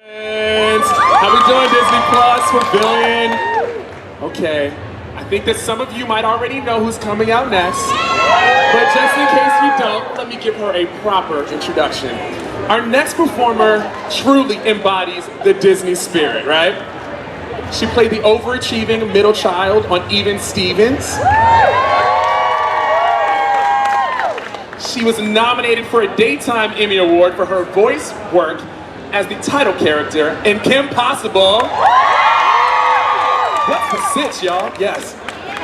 How we doing, Disney Plus Pavilion? Okay, I think that some of you might already know who's coming out next, but just in case you don't, let me give her a proper introduction. Our next performer truly embodies the Disney spirit, right? She played the overachieving middle child on Even Stevens. She was nominated for a Daytime Emmy Award for her voice work as the title character in Kim Possible. What's the sitch, y'all? Yes.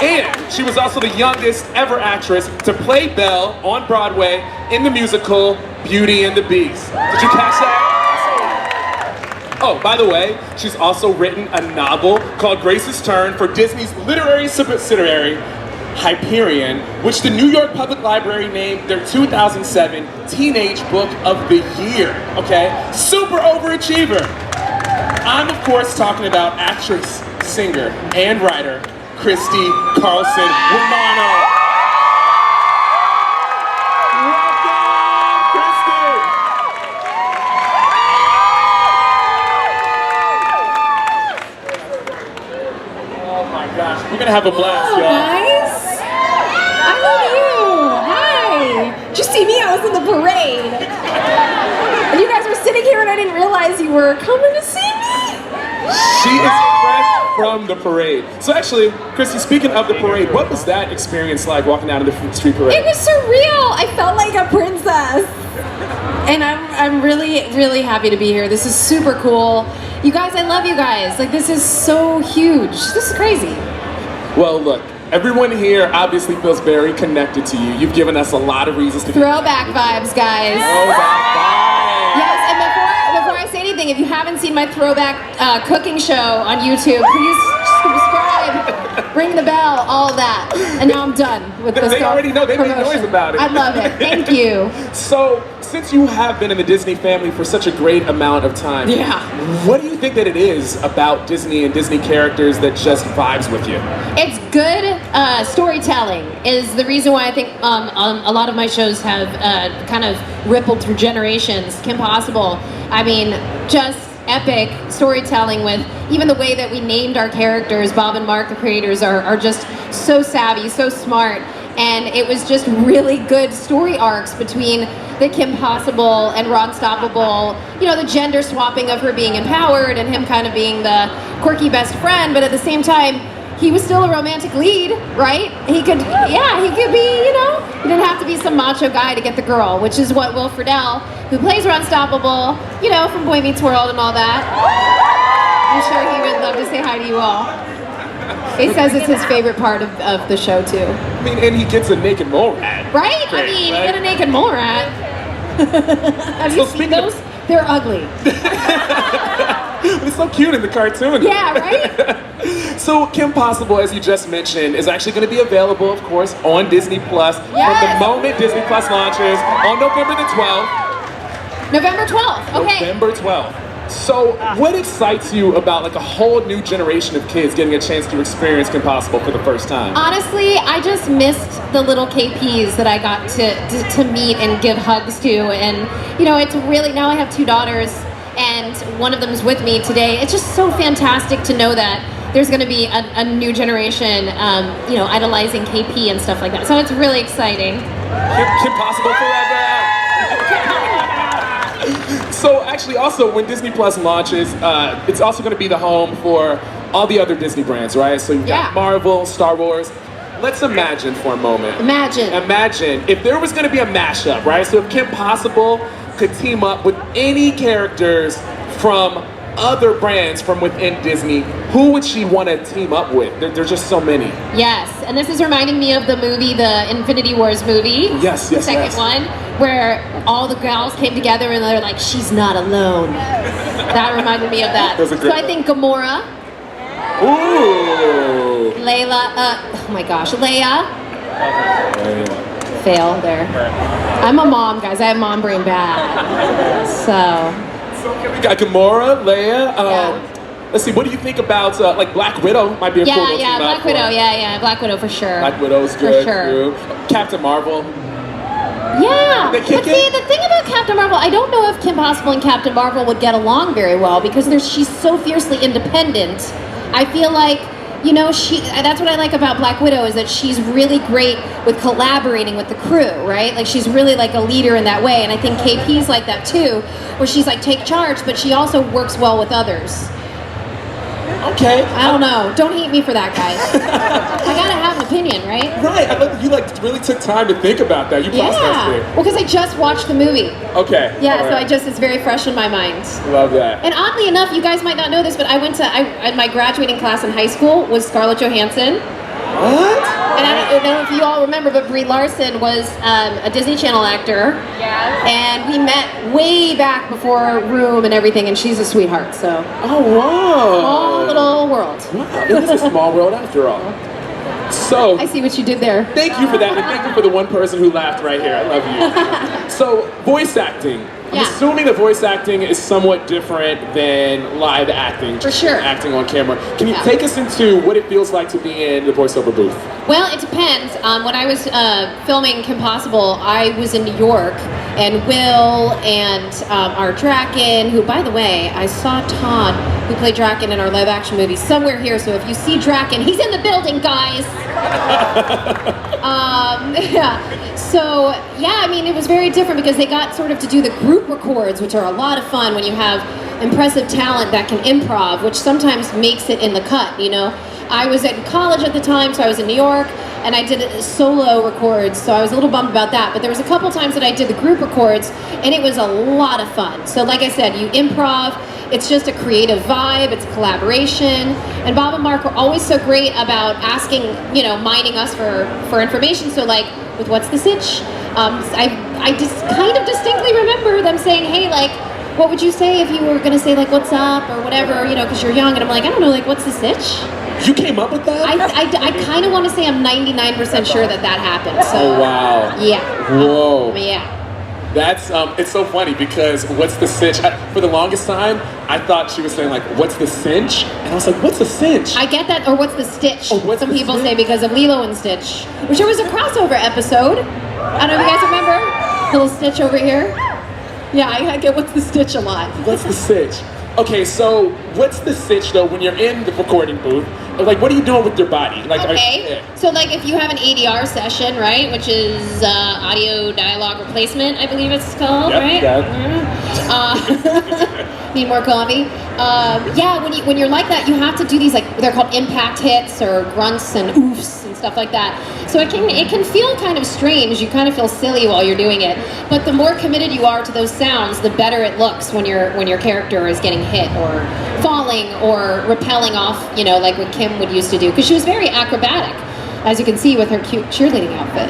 And she was also the youngest ever actress to play Belle on Broadway in the musical Beauty and the Beast. Did you catch that? Oh, by the way, she's also written a novel called Grace's Turn for Disney's literary subsidiary, Hyperion, which the New York Public Library named their 2007 Teenage Book of the Year, okay? Super overachiever. I'm, of course, talking about actress, singer, and writer, Christy Carlson Romano. Welcome, Christy! Oh my gosh, we're gonna have a blast, y'all. Guys. I love you. Hi. Did you see me? I was in the parade. And you guys were sitting here and I didn't realize you were coming to see me. She is fresh from the parade. So actually, Christy, speaking of the parade, what was that experience like walking out of the street parade? It was surreal. I felt like a princess. And I'm really, really happy to be here. This is super cool. You guys, I love you guys. Like, this is so huge. This is crazy. Well, look, everyone here obviously feels very connected to you. You've given us a lot of reasons to Throwback vibes, guys. Throwback vibes. Yes, and before I say anything, if you haven't seen my Throwback cooking show on YouTube, please subscribe, ring the bell, all of that. And now I'm done with this. They already know. They made promotion. noise about it. I love it. Thank you. So, since you have been in the Disney family for such a great amount of time, what do you think that it is about Disney and Disney characters that just vibes with you? It's good storytelling is the reason why I think a lot of my shows have kind of rippled through generations. Kim Possible, I mean, just epic storytelling with even the way that we named our characters. Bob and Mark, the creators, are just so savvy, so smart. And it was just really good story arcs between the Kim Possible and Ron Stoppable. You know, the gender swapping of her being empowered and him kind of being the quirky best friend, but at the same time, he was still a romantic lead, right? He could be, you know, he didn't have to be some macho guy to get the girl, which is what Will Friedle, who plays Ron Stoppable, you know, from Boy Meets World and all that. I'm sure he would love to say hi to you all. He says it's his favorite part of the show, too. I mean, and he gets a naked mole rat. Right? I mean, you get a naked mole rat. Have you seen those? They're ugly. It's so cute in the cartoon. Yeah, right? So Kim Possible, as you just mentioned, is actually going to be available, of course, on Disney Plus from the moment Disney Plus launches on November the 12th. November 12th, okay. November 12th. So what excites you about like a whole new generation of kids getting a chance to experience Kim Possible for the first time? Honestly, I just missed the little KPs that I got to meet and give hugs to. And, you know, it's really, now I have 2 daughters and one of them is with me today. It's just so fantastic to know that there's going to be a new generation, you know, idolizing KP and stuff like that. So it's really exciting. Kim Possible forever! So actually also when Disney Plus launches, it's also going to be the home for all the other Disney brands, right? So you've got Marvel, Star Wars. Let's imagine for a moment. Imagine if there was going to be a mashup, right? So if Kim Possible could team up with any characters from other brands from within Disney, who would she want to team up with? There's just so many. Yes, and this is reminding me of the movie, the Infinity Wars movie. Yes, the second one, where all the gals came together and they're like, she's not alone. That reminded me of that. So I think Gamora. Ooh. Layla, oh my gosh, Leia. Fail there. I'm a mom, guys. I have mom brain bad. So we got Gamora, Leia. Let's see. What do you think about like Black Widow? Might be a cool little team Black Widow. Yeah, Black Widow for sure. Black Widow's good. For sure. Captain Marvel. Yeah, They but kick see, it? the thing about Captain Marvel, I don't know if Kim Possible and Captain Marvel would get along very well because she's so fiercely independent. I feel like, you know, that's what I like about Black Widow is that she's really great with collaborating with the crew, right? Like she's really like a leader in that way, and I think KP's like that too, where she's like take charge, but she also works well with others. Okay. I don't know. Don't hate me for that, guys. I gotta have an opinion, right? Right. I love that you like really took time to think about that. You processed Yeah. it. Well, because I just watched the movie. Okay. Yeah, all so right. it's very fresh in my mind. Love that. And oddly enough, you guys might not know this, but my graduating class in high school was Scarlett Johansson. What? And I don't know if you all remember, but Brie Larson was a Disney Channel actor. Yeah. And we met way back before Room and everything, and she's a sweetheart, so. Oh, wow. Small little world. Wow. It is a small world after all. So, I see what you did there. thank you for that, and thank you for the one person who laughed right here. I love you. So, voice acting. I'm Yeah. assuming that voice acting is somewhat different than live acting. For sure. Acting on camera. Can you Yeah. take us into what it feels like to be in the voiceover booth? Well, it depends. When I was filming Kim Possible, I was in New York, and Will and our Draken, who, by the way, I saw Todd, who played Draken in our live-action movie, somewhere here. So if you see Draken, he's in the building, guys. Yeah. So yeah, I mean, it was very different because they got sort of to do the group records, which are a lot of fun when you have impressive talent that can improv, which sometimes makes it in the cut, you know. I was at college at the time, so I was in New York, and I did solo records, so I was a little bummed about that. But there was a couple times that I did the group records, and it was a lot of fun. So like I said, you improv, it's just a creative vibe, it's a collaboration, and Bob and Mark were always so great about asking, you know, mining us for information. So like, with What's the Sitch? I just kind of distinctly remember them saying, hey, like, what would you say if you were gonna say like, what's up, or whatever, you know, because you're young, and I'm like, I don't know, like, what's the sitch? You came up with that? I kind of want to say I'm 99% sure that happened, so. Oh, wow. Yeah. Whoa. Yeah. That's, it's so funny because what's the cinch? For the longest time, I thought she was saying like, what's the cinch? And I was like, what's the cinch? I get that, or what's the stitch? Oh, what's Some the people stitch? say because of Lilo and Stitch, which there was a crossover episode. I don't know if you guys remember. Little Stitch over here. Yeah, I get what's the stitch a lot. What's the sitch? Okay, so what's the sitch though when you're in the recording booth? Like, what are you doing with your body? Like, Okay, so like if you have an ADR session, right, which is audio dialogue replacement, I believe it's called, Yep, right? Need more coffee? Yeah, when you're like that, you have to do these, like, they're called impact hits or grunts and oofs and stuff like that. So it can feel kind of strange. You kind of feel silly while you're doing it. But the more committed you are to those sounds, the better it looks when your character is getting hit or falling or rappelling off, you know, like what Kim would used to do. Because she was very acrobatic, as you can see with her cute cheerleading outfit.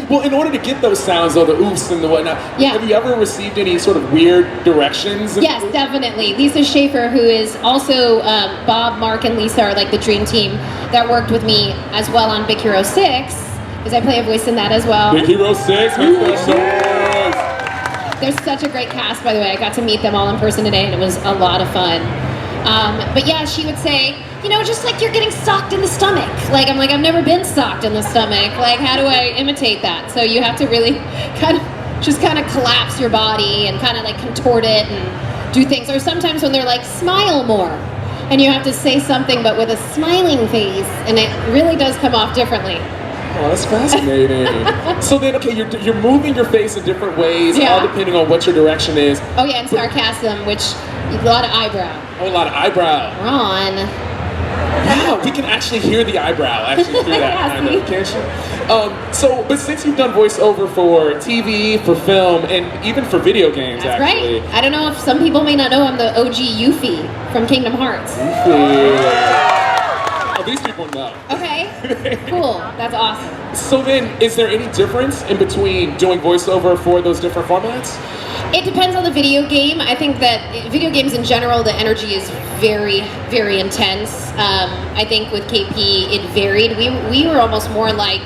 Well, in order to get those sounds, though, the oofs and the whatnot, Yeah. have you ever received any sort of weird directions? Yes, definitely. Lisa Schaefer, who is also Bob, Mark, and Lisa are like the dream team that worked with me as well on Big Hero 6, because I play a voice in that as well. Big Hero 6, make those noise. There's such a great cast, by the way. I got to meet them all in person today, and it was a lot of fun. But yeah, she would say, you know, just like you're getting socked in the stomach. Like, I'm like, I've never been socked in the stomach. Like, how do I imitate that? So you have to really kind of collapse your body and kind of like contort it and do things. Or sometimes when they're like, smile more. And you have to say something but with a smiling face, and it really does come off differently. Oh, that's fascinating. So then, okay, you're moving your face in different ways, Yeah. all depending on what your direction is. Oh yeah, and sarcasm, which a lot of eyebrow. Oh, a lot of eyebrow. Ron. Yeah, we can actually hear the eyebrow actually through that Yeah, kind see? of, can't you? But since you've done voiceover for TV, for film, and even for video games, That's actually. right. I don't know if some people may not know I'm the OG Yuffie from Kingdom Hearts. Oh, these people know. Okay, cool. That's awesome. So then, is there any difference in between doing voiceover for those different formats? It depends on the video game. I think that video games in general, the energy is very, very intense. I think with KP, it varied. We were almost more like,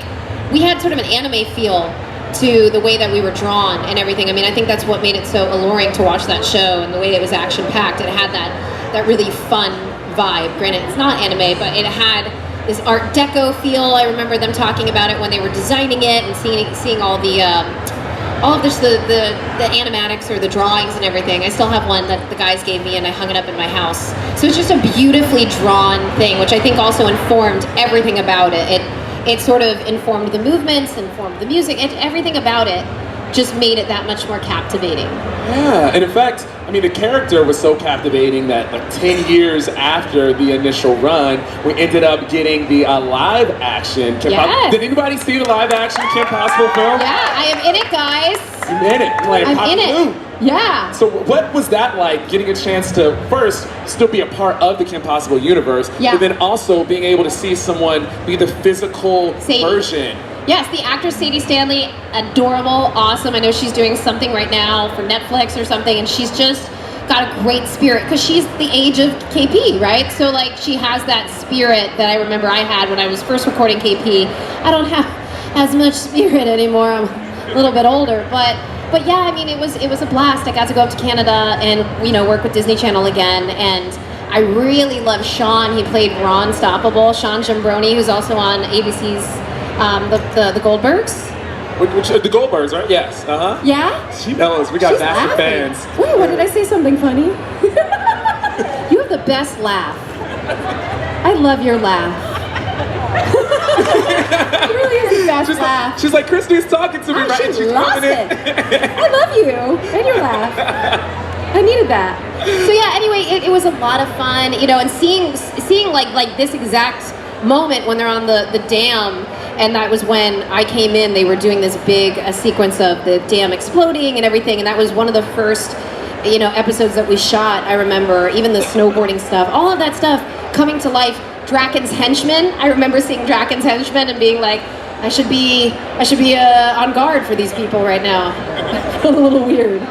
we had sort of an anime feel to the way that we were drawn and everything. I mean, I think that's what made it so alluring to watch that show, and the way it was action-packed. It had that really fun vibe. Granted, it's not anime, but it had this Art Deco feel. I remember them talking about it when they were designing it and seeing all of this, the animatics or the drawings and everything. I still have one that the guys gave me and I hung it up in my house. So it's just a beautifully drawn thing, which I think also informed everything about it. It sort of informed the movements, informed the music, and everything about it just made it that much more captivating. Yeah, and in fact, I mean, the character was so captivating that like 10 years after the initial run, we ended up getting the live action. Did anybody see the live action Kim Possible film? Yeah, I am in it, guys. You're in it, playing I'm Papa in it. Lou. Yeah. So what was that like, getting a chance to first still be a part of the Kim Possible universe, but then also being able to see someone be the physical version? Yes, the actress Sadie Stanley, adorable, awesome. I know she's doing something right now for Netflix or something, and she's just got a great spirit because she's the age of KP, right? So like she has that spirit that I remember I had when I was first recording KP. I don't have as much spirit anymore. I'm a little bit older, but yeah, I mean, it was a blast. I got to go up to Canada and work with Disney Channel again, and I really love Sean. He played Ron Stoppable, Sean Jambroni, who's also on ABC's the Goldbergs. Which the Goldbergs, right? Yes. Yeah? She knows. We got massive fans. Wait, what, did I say something funny? You have the best laugh. I love your laugh. It really is the best laugh. She's like, Christy's talking to me, right? She loves it. I love you and your laugh. I needed that. So yeah, anyway, it was a lot of fun, and seeing like this exact moment when they're on the dam, and that was when I came in. They were doing this big sequence of the dam exploding and everything, and that was one of the first episodes that we shot. I remember even the snowboarding stuff, all of that stuff coming to life. Draken's henchmen, I remember seeing Draken's henchmen and being like, I should be on guard for these people right now. A little weird.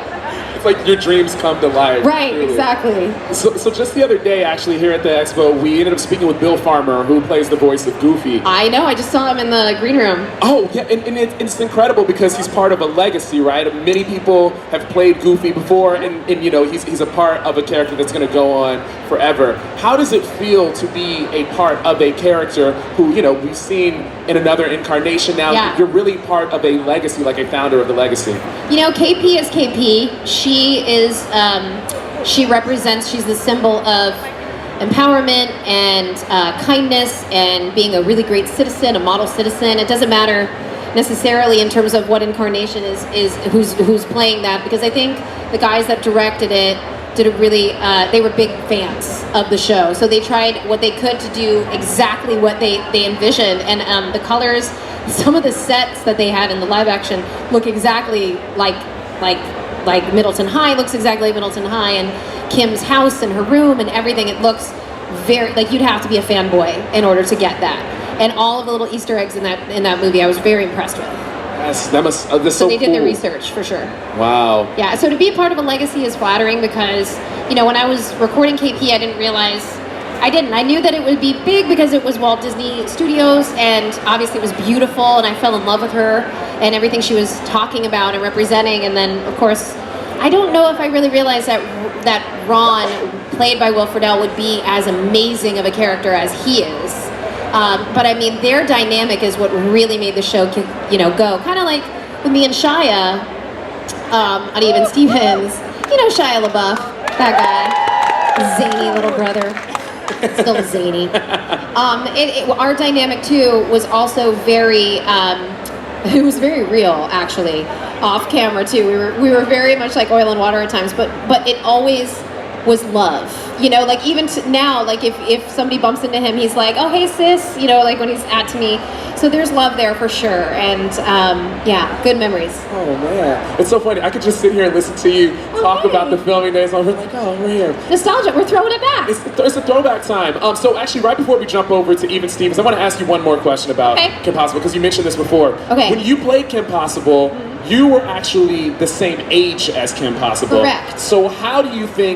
It's like your dreams come to life. Right, really. Exactly. So just the other day, actually, here at the expo, we ended up speaking with Bill Farmer, who plays the voice of Goofy. I know, I just saw him in the green room. Oh, yeah, and it's incredible because he's part of a legacy, right? Many people have played Goofy before, and he's a part of a character that's going to go on forever. How does it feel to be a part of a character who, we've seen in another incarnation now? Yeah. You're really part of a legacy, like a founder of the legacy. KP is KP. She represents, she's the symbol of empowerment and kindness and being a really great citizen, a model citizen. It doesn't matter necessarily in terms of what incarnation is who's playing that, because I think the guys that directed it did a really, they were big fans of the show. So they tried what they could to do exactly what they envisioned, and the colors, some of the sets that they had in the live action look exactly like Middleton High, looks exactly like Middleton High, and Kim's house and her room and everything. It looks very, like you'd have to be a fanboy in order to get that. And all of the little Easter eggs in that movie, I was very impressed with. Yes, that must, that's so so they cool. did their research, for sure. Wow. Yeah, so to be a part of a legacy is flattering because, when I was recording KP, I didn't realize, I knew that it would be big because it was Walt Disney Studios, and obviously it was beautiful, and I fell in love with her and everything she was talking about and representing. And then, of course, I don't know if I really realized that Ron, played by Will Friedle, would be as amazing of a character as he is. But I mean, their dynamic is what really made the show, go. Kind of like with me and Shia on Even Stevens. Shia LaBeouf, that guy, zany little brother. Still zany. Our dynamic too was also very. It was very real, actually, off camera too. We were very much like oil and water at times, but it always was love. Like even now, like if somebody bumps into him, he's like, oh hey sis, like when he's to me. So there's love there for sure, and yeah, good memories. Oh man, it's so funny. I could just sit here and listen to you talk about the filming days. I'm like, oh, we're here. Nostalgia, we're throwing it back. It's a throwback time. So actually, right before we jump over to Even Stevens, I want to ask you one more question about Kim Possible, because you mentioned this before. Okay. When you played Kim Possible, you were actually the same age as Kim Possible. Correct. So how do you think